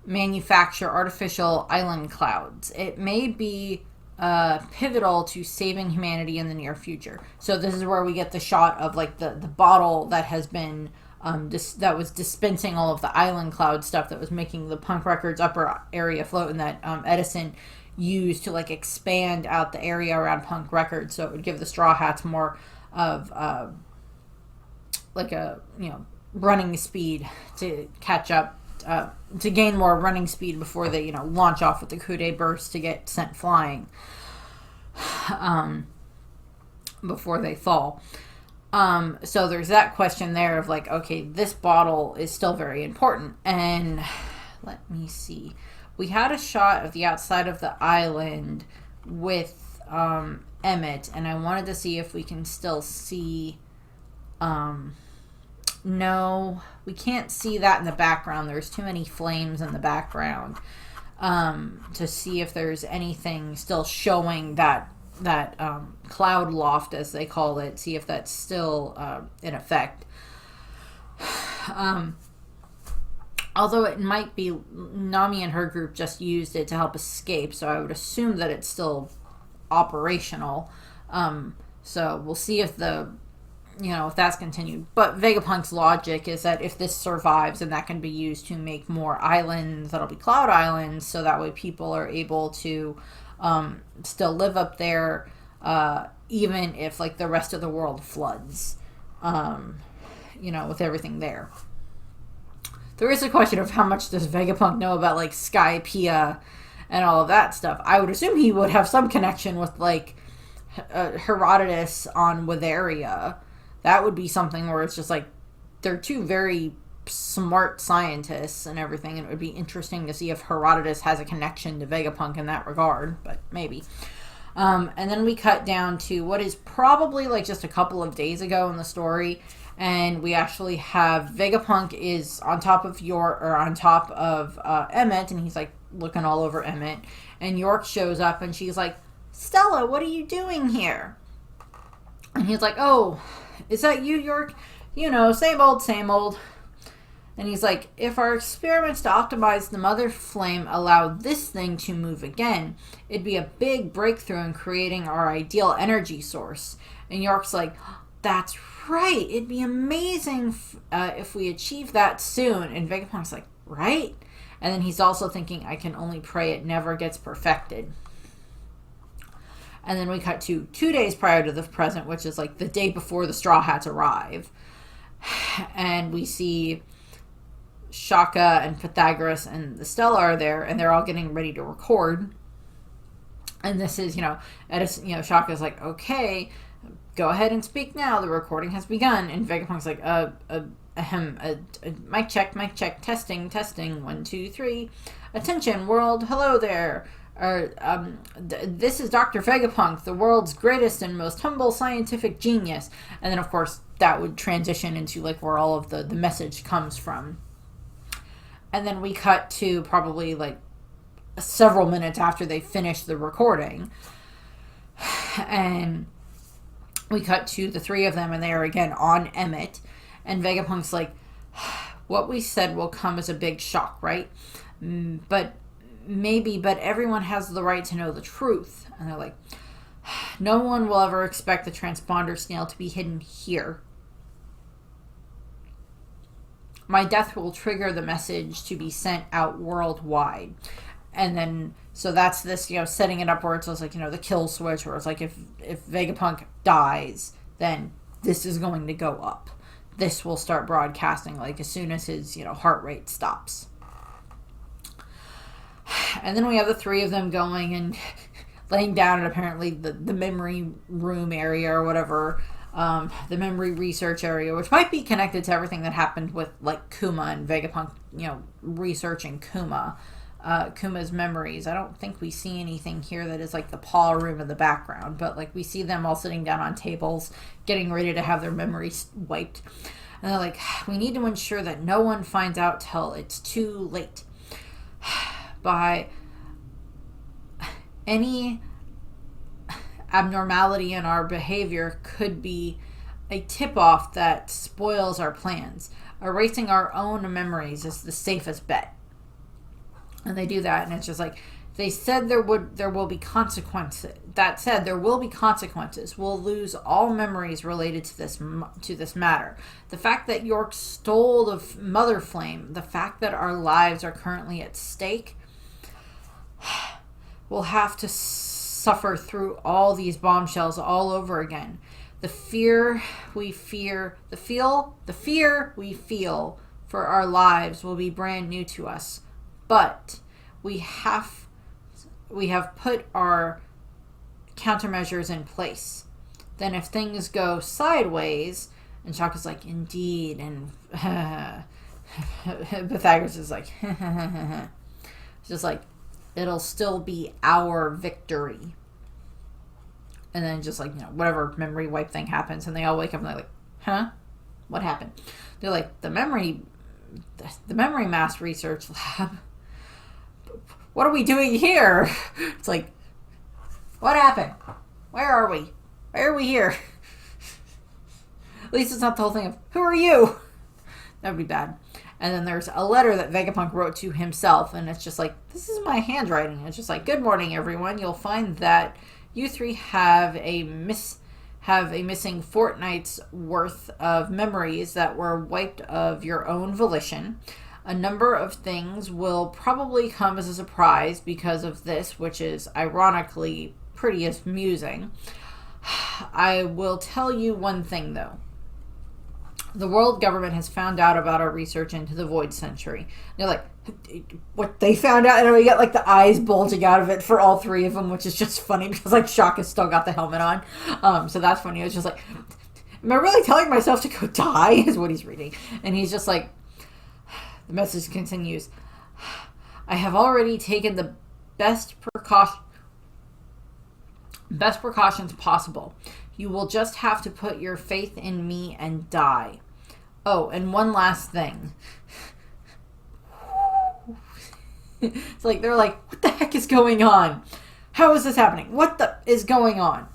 manufacture artificial island clouds. It may be pivotal to saving humanity in the near future. So this is where we get the shot of, like, the bottle that has been that was dispensing all of the island cloud stuff that was making the Punk Records upper area float, and that Edison used to, like, expand out the area around Punk Records, so it would give the Straw Hats more of like a running speed to catch up, to gain more running speed before they launch off with the Kude burst to get sent flying before they fall. So there's that question there of, like, okay, this bottle is still very important. And let me see. We had a shot of the outside of the island with Emmett, and I wanted to see if we can still see. No, we can't see that in the background. There's too many flames in the background to see if there's anything still showing that cloud loft, as they call it. See if that's still in effect. Although it might be, Nami and her group just used it to help escape, so I would assume that it's still operational. So we'll see if if that's continued. But Vegapunk's logic is that if this survives, then that can be used to make more islands that'll be cloud islands, so that way people are able to still live up there, even if like the rest of the world floods, with everything there. There is a question of how much does Vegapunk know about like Skypiea and all of that stuff. I would assume he would have some connection with like Herodotus on Witheria. That would be something where it's just like they're two very smart scientists and everything, and it would be interesting to see if Herodotus has a connection to Vegapunk in that regard, but maybe. And then we cut down to what is probably like just a couple of days ago in the story, and we actually have Vegapunk is on top of Emmett, and he's like looking all over Emmett, and York shows up and she's like, "Stella, what are you doing here?" And he's like, "Oh, is that you, York? Same old, same old." And he's like, "If our experiments to optimize the mother flame allowed this thing to move again, it'd be a big breakthrough in creating our ideal energy source." And York's like, "That's right. It'd be amazing if we achieve that soon." And Vegapunk's like, "Right?" And then he's also thinking, "I can only pray it never gets perfected." And then we cut to 2 days prior to the present, which is like the day before the Straw Hats arrive. And we see Shaka and Pythagoras and the Stella are there, and they're all getting ready to record. And this is, Edison, Shaka's like, "Okay, go ahead and speak now. The recording has begun." And Vegapunk's like, mic check, testing, 1, 2, 3. "Attention, world, hello there. This is Dr. Vegapunk, the world's greatest and most humble scientific genius." And then, of course, that would transition into like where all of the message comes from. And then we cut to probably like several minutes after they finish the recording. And we cut to the three of them, and they are again on Emmett. And Vegapunk's like, "What we said will come as a big shock, right? But everyone has the right to know the truth." And they're like, "No one will ever expect the transponder snail to be hidden here. My death will trigger the message to be sent out worldwide." And then, so that's this, setting it up where it's like, the kill switch, where it's like, if Vegapunk dies, then this is going to go up. This will start broadcasting, like, as soon as his, heart rate stops. And then we have the three of them going and laying down in apparently the memory room area or whatever, the memory research area, which might be connected to everything that happened with like Kuma and Vegapunk, researching Kuma's memories. I don't think we see anything here that is like the paw room in the background, but like we see them all sitting down on tables, getting ready to have their memories wiped. And they're like, "We need to ensure that no one finds out till it's too late. By any abnormality in our behavior could be a tip-off that spoils our plans. Erasing our own memories is the safest bet." And they do that, and it's just like, they said there will be consequences. That said, there will be consequences. We'll lose all memories related to this matter. The fact that York stole the Mother Flame, the fact that our lives are currently at stake, we'll have to suffer through all these bombshells all over again. The fear we feel for our lives will be brand new to us. But we have put our countermeasures in place. Then if things go sideways, and Shaka's like, "Indeed," and Pythagoras is like, it's just like, it'll still be our victory. And then just like, whatever memory wipe thing happens, and they all wake up and they're like, huh? What happened? They're like, the memory mass research lab. What are we doing here? It's like, what happened? Where are we? Why are we here? At least it's not the whole thing of, who are you? That would be bad. And then there's a letter that Vegapunk wrote to himself, and it's just like, this is my handwriting. It's just like, good morning, everyone. You'll find that you three have a missing fortnight's worth of memories that were wiped of your own volition. A number of things will probably come as a surprise because of this, which is ironically pretty amusing. I will tell you one thing, though. The world government has found out about our research into the Void Century. They're like, what they found out? And we get like the eyes bulging out of it for all three of them, which is just funny because like Shaka's still got the helmet on. So that's funny. It's just like, am I really telling myself to go die? Is what he's reading. And he's just like, the message continues. I have already taken the best precautions possible. You will just have to put your faith in me and die. Oh, and one last thing. It's like, they're like, what the heck is going on? How is this happening? What the is going on?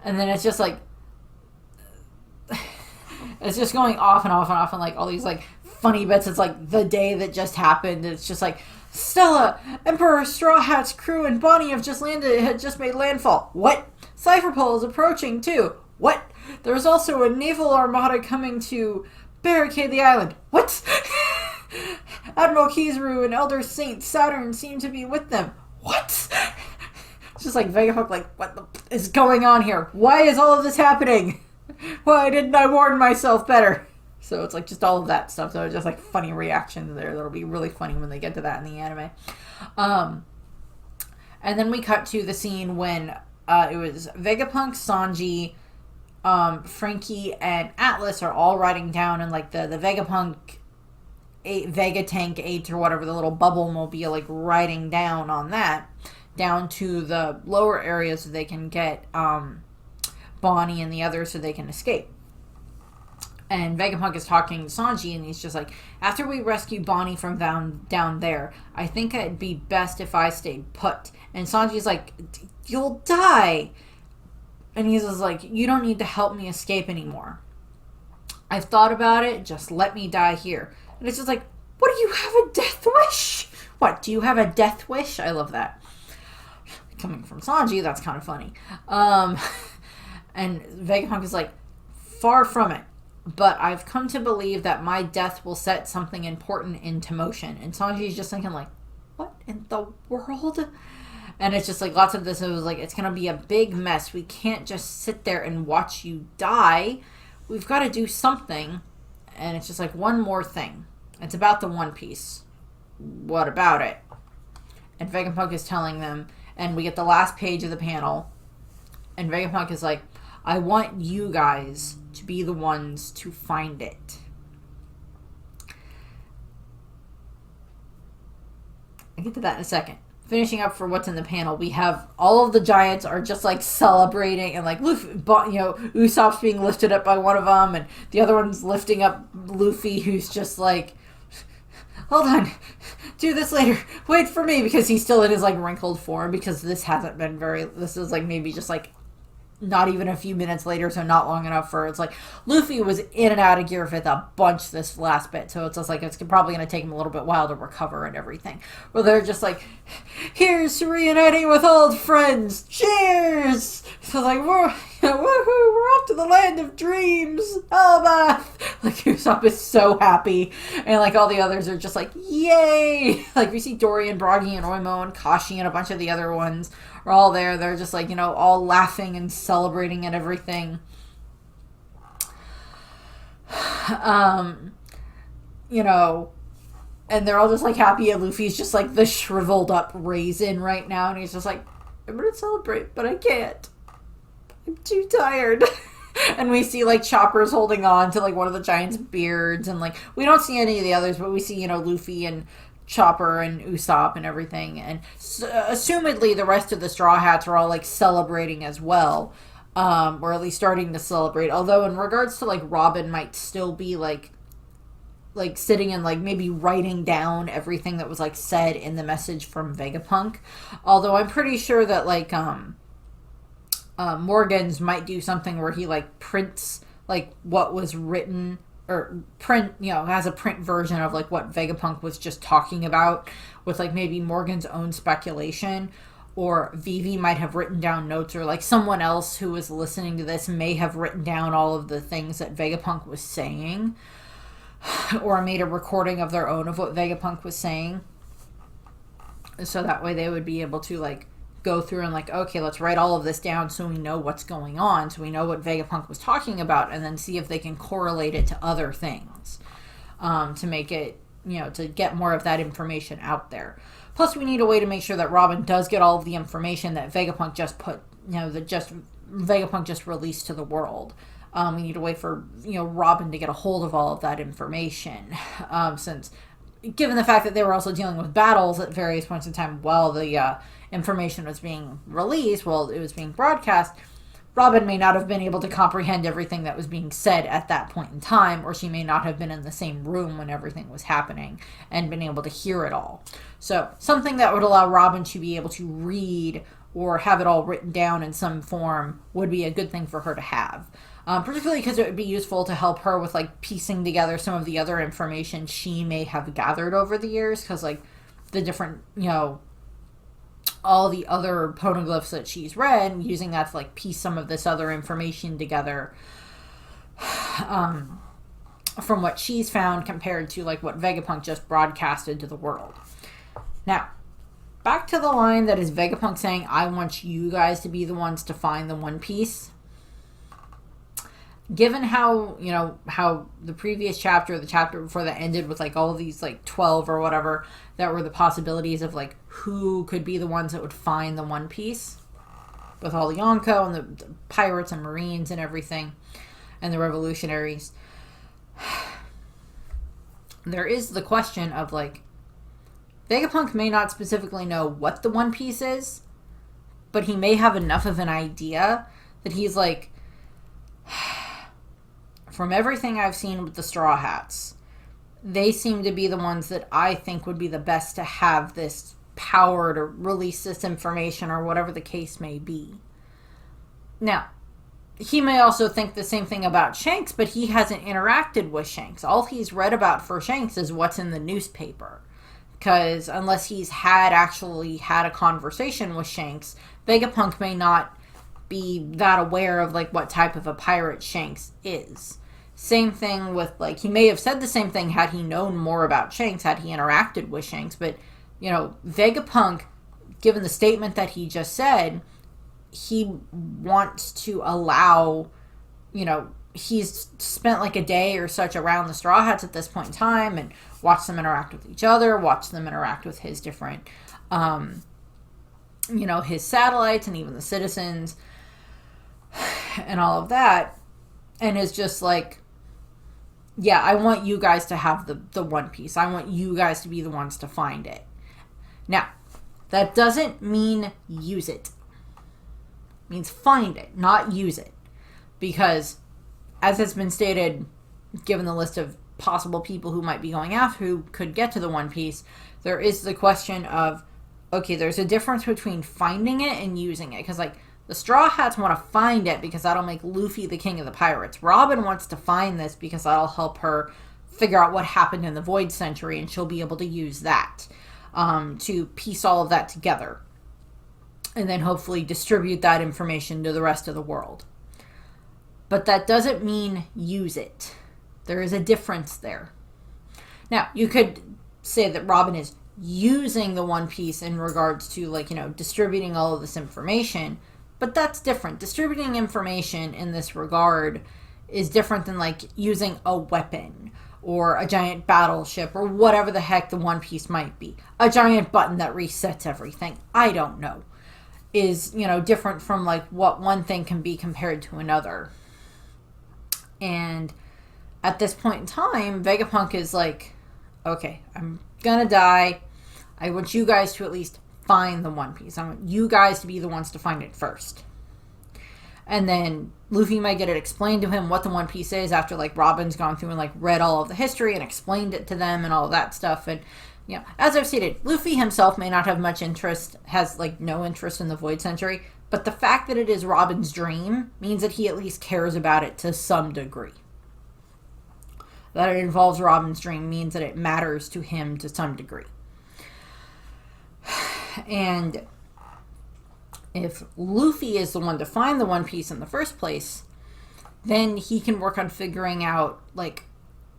And then it's just like, it's just going off and off and off and like all these like funny bits. It's like the day that just happened. It's just like, Stella, Emperor Straw Hat's crew and Bonnie had just made landfall. What? Cypherpole is approaching too. What? There's also a naval armada coming to barricade the island. What? Admiral Kizaru and Elder Saint Saturn seem to be with them. What? It's just like Vegapunk, like, what the is going on here? Why is all of this happening? Why didn't I warn myself better? So it's like just all of that stuff. So it's just like funny reactions there. That'll be really funny when they get to that in the anime. And then we cut to the scene when it was Vegapunk, Sanji, Frankie, and Atlas are all riding down in like the Vegapunk Vega Tank 8 or whatever, the little bubble mobile, like riding down on that, down to the lower areas so they can get Bonnie and the others so they can escape. And Vegapunk is talking to Sanji, and he's just like, after we rescue Bonnie from down there, I think it'd be best if I stayed put. And Sanji's like, you'll die. And he's just like, you don't need to help me escape anymore. I've thought about it, just let me die here. And it's just like, what, do you have a death wish? What, do you have a death wish? I love that. Coming from Sanji, that's kind of funny. And Vegapunk is like, far from it. But I've come to believe that my death will set something important into motion. And Sanji's just thinking like, what in the world? And it's just like lots of this. It was like, it's going to be a big mess. We can't just sit there and watch you die. We've got to do something. And it's just like one more thing. It's about the One Piece. What about it? And Vegapunk is telling them. And we get the last page of the panel. And Vegapunk is like, I want you guys to be the ones to find it. I'll get to that in a second. Finishing up for what's in the panel, we have all of the giants are just like celebrating, and like Luffy, Usopp's being lifted up by one of them, and the other one's lifting up Luffy, who's just like, hold on, do this later, wait for me, because he's still in his like wrinkled form, because this is like maybe just like not even a few minutes later, so not long enough for, it's like, Luffy was in and out of Gear 5th a bunch this last bit, so it's just like, it's probably going to take him a little bit while to recover and everything. Well, they're just like, here's to reuniting with old friends, cheers! So like, woohoo, we're off to the land of dreams, Elbaf! Like, Usopp is so happy, and like, all the others are just like, yay! Like, we see Dorian, Broggy, and Oimo, and Kashi, and a bunch of the other ones are all there. They're just like, all laughing and celebrating and everything. And they're all just like happy, and Luffy's just like the shriveled up raisin right now, and he's just like, I'm gonna celebrate, but I can't. I'm too tired. And we see like Chopper's holding on to like one of the giant's beards, and like we don't see any of the others, but we see Luffy and Chopper and Usopp and everything, and assumedly the rest of the Straw Hats are all like celebrating as well, or at least starting to celebrate. Although in regards to like Robin might still be like sitting and like maybe writing down everything that was like said in the message from Vegapunk. Although I'm pretty sure that like Morgan's might do something where he like prints like what was written, or print, has a print version of like what Vegapunk was just talking about, with like maybe Morgan's own speculation, or Vivi might have written down notes, or like someone else who was listening to this may have written down all of the things that Vegapunk was saying, or made a recording of their own of what Vegapunk was saying, so that way they would be able to like go through and like, okay, let's write all of this down so we know what's going on, so we know what Vegapunk was talking about, and then see if they can correlate it to other things, to make it, to get more of that information out there. Plus, we need a way to make sure that Robin does get all of the information that Vegapunk just put, Vegapunk just released to the world. We need a way for, Robin to get a hold of all of that information, since given the fact that they were also dealing with battles at various points in time while the information was being released, while it was being broadcast, Robin may not have been able to comprehend everything that was being said at that point in time, or she may not have been in the same room when everything was happening and been able to hear it all. So something that would allow Robin to be able to read or have it all written down in some form would be a good thing for her to have. Particularly because it would be useful to help her with like piecing together some of the other information she may have gathered over the years, because like the different, all the other poneglyphs that she's read, and using that to like piece some of this other information together, from what she's found compared to like what Vegapunk just broadcasted to the world. Now, back to the line that is Vegapunk saying, I want you guys to be the ones to find the One Piece. Given how, how the previous chapter, the chapter before that, ended with like all of these like 12 or whatever that were the possibilities of like who could be the ones that would find the One Piece, with all the Yonko and the pirates and marines and everything, and the revolutionaries, there is the question of like, Vegapunk may not specifically know what the One Piece is, but he may have enough of an idea that he's like, from everything I've seen with the Straw Hats, they seem to be the ones that I think would be the best to have this power to release this information, or whatever the case may be. Now, he may also think the same thing about Shanks, but he hasn't interacted with Shanks. All he's read about for Shanks is what's in the newspaper. Because unless he's actually had a conversation with Shanks, Vegapunk may not be that aware of like what type of a pirate Shanks is. Same thing with like, he may have said the same thing had he known more about Shanks, had he interacted with Shanks, but Vegapunk, given the statement that he just said, he wants to allow, he's spent like a day or such around the Straw Hats at this point in time, and watched them interact with each other, watched them interact with his different, his satellites and even the citizens and all of that, and is just like, yeah, I want you guys to have the One Piece. I want you guys to be the ones to find it. Now, that doesn't mean use it. It means find it, not use it. Because, as has been stated, given the list of possible people who might be going after who could get to the One Piece, there is the question of, okay, there's a difference between finding it and using it. Because, like, the Straw Hats want to find it because that'll make Luffy the king of the pirates. Robin wants to find this because that'll help her figure out what happened in the Void Century, and she'll be able to use that to piece all of that together. And then hopefully distribute that information to the rest of the world. But that doesn't mean use it. There is a difference there. Now, you could say that Robin is using the One Piece in regards to, like, distributing all of this information, but that's different. Distributing information in this regard is different than, like, using a weapon or a giant battleship or whatever the heck the One Piece might be. A giant button that resets everything. I don't know. Is, different from, like, what one thing can be compared to another. And at this point in time, Vegapunk is like, okay, I'm gonna die. I want you guys to at least find the One Piece. I want you guys to be the ones to find it first. And then Luffy might get it explained to him what the One Piece is after, like, Robin's gone through and, like, read all of the history and explained it to them and all of that stuff. And, you know, as I've stated, Luffy himself may not have much interest, has, like, no interest in the Void Century, but the fact that it is Robin's dream means that he at least cares about it to some degree. That it involves Robin's dream means that it matters to him to some degree. And if Luffy is the one to find the One Piece in the first place, then he can work on figuring out, like,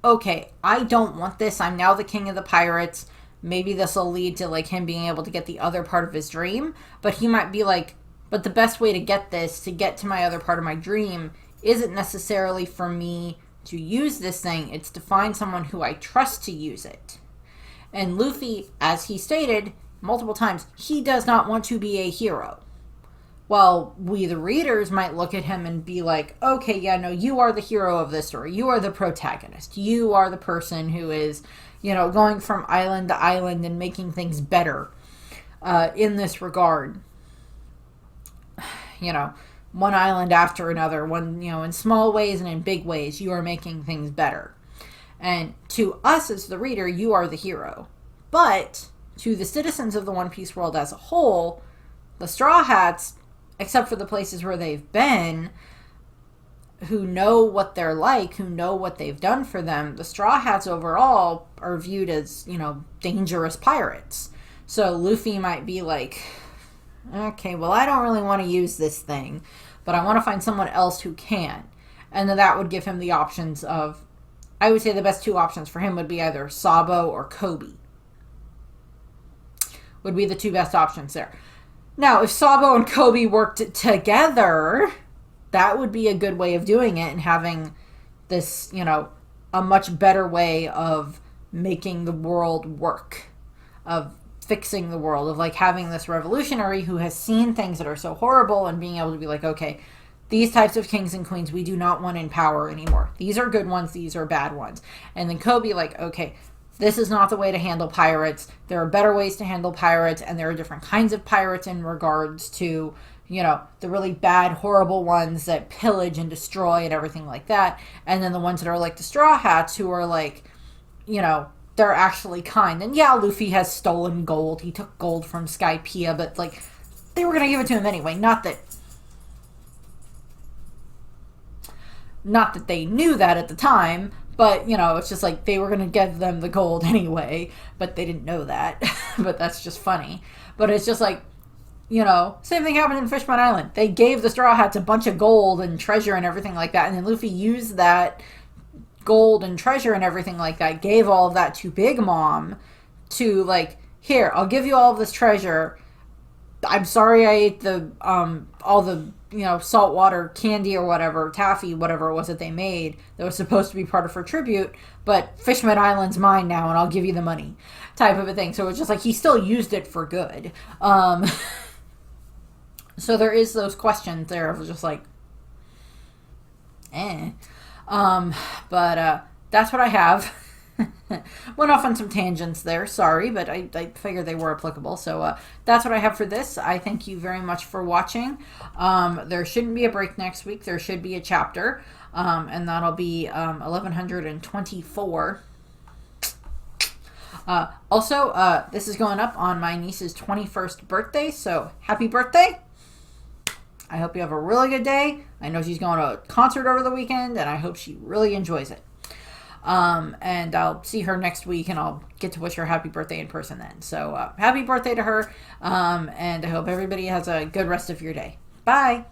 okay, I don't want this. I'm now the king of the pirates. Maybe this will lead to, like, him being able to get the other part of his dream. But he might be like, but the best way to get this, to get to my other part of my dream, isn't necessarily for me to use this thing. It's to find someone who I trust to use it. And Luffy, as he stated multiple times, he does not want to be a hero. Well, we, the readers, might look at him and be like, okay, yeah, no, you are the hero of this story. You are the protagonist. You are the person who is, you know, going from island to island and making things better in this regard. You know, one island after another, one, you know, in small ways and in big ways, you are making things better. And to us as the reader, you are the hero. But to the citizens of the One Piece world as a whole, the Straw Hats, except for the places where they've been, who know what they're like, who know what they've done for them, the Straw Hats overall are viewed as, you know, dangerous pirates. So Luffy might be like, okay, well, I don't really want to use this thing, but I want to find someone else who can. And then that would give him the options of, I would say the best two options for him would be either Sabo or Kobe. Would be the two best options there. Now, if Sabo and Kobe worked together, that would be a good way of doing it and having this, you know, a much better way of making the world work, of fixing the world, of, like, having this revolutionary who has seen things that are so horrible and being able to be like, okay, these types of kings and queens we do not want in power anymore. These are good ones, these are bad ones. And then Kobe, like, okay, this is not the way to handle pirates. There are better ways to handle pirates, and there are different kinds of pirates in regards to, you know, the really bad, horrible ones that pillage and destroy and everything like that. And then the ones that are like the Straw Hats, who are like, you know, they're actually kind. And yeah, Luffy has stolen gold. He took gold from Skypiea, but, like, they were going to give it to him anyway. Not that they knew that at the time. But, you know, it's just like they were going to give them the gold anyway, but they didn't know that. But that's just funny. But it's just like, you know, same thing happened in Fishman Island. They gave the Straw Hats a bunch of gold and treasure and everything like that. And then Luffy used that gold and treasure and everything like that, gave all of that to Big Mom to, like, here, I'll give you all of this treasure. I'm sorry I ate the, all the, you know, saltwater candy or whatever, taffy, whatever it was that they made that was supposed to be part of her tribute, but Fishman Island's mine now and I'll give you the money, type of a thing. So it's just like he still used it for good. So there is those questions there of just like, but that's what I have. Went off on some tangents there, sorry, but I figured they were applicable. So that's what I have for this. I thank you very much for watching. There shouldn't be a break next week. There should be a chapter, and that'll be 1124. Also, this is going up on my niece's 21st birthday, so happy birthday. I hope you have a really good day. I know she's going to a concert over the weekend, and I hope she really enjoys it. And I'll see her next week, and I'll get to wish her happy birthday in person then. So happy birthday to her, and I hope everybody has a good rest of your day. Bye!